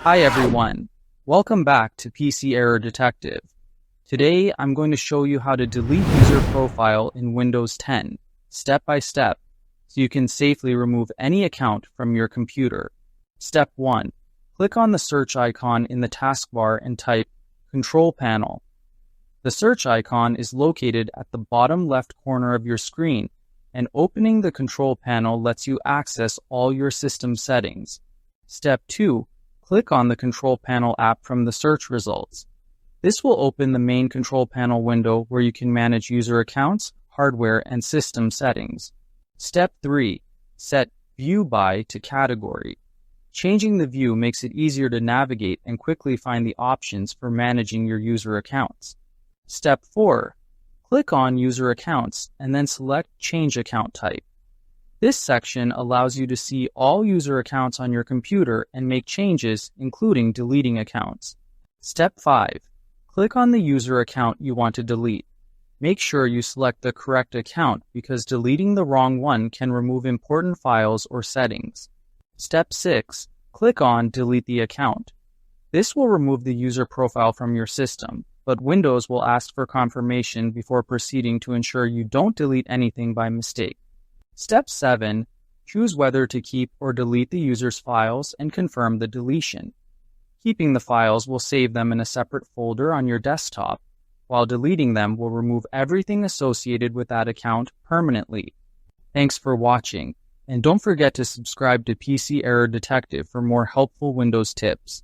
Hi everyone, welcome back to PC Error Detective. Today I'm going to show you how to delete user profile in Windows 10, step by step, so you can safely remove any account from your computer. Step 1. Click on the search icon in the taskbar and type Control Panel. The search icon is located at the bottom left corner of your screen, and opening the control panel lets you access all your system settings. Step 2. Click on the Control Panel app from the search results. This will open the main Control Panel window where you can manage user accounts, hardware, and system settings. Step 3. Set View By to Category. Changing the view makes it easier to navigate and quickly find the options for managing your user accounts. Step 4. Click on User Accounts and then select Change Account Type. This section allows you to see all user accounts on your computer and make changes, including deleting accounts. Step 5. Click on the user account you want to delete. Make sure you select the correct account because deleting the wrong one can remove important files or settings. Step 6. Click on Delete the Account. This will remove the user profile from your system, but Windows will ask for confirmation before proceeding to ensure you don't delete anything by mistake. Step 7. Choose whether to keep or delete the user's files and confirm the deletion. Keeping the files will save them in a separate folder on your desktop, while deleting them will remove everything associated with that account permanently. Thanks for watching, and don't forget to subscribe to PC Error Detective for more helpful Windows tips.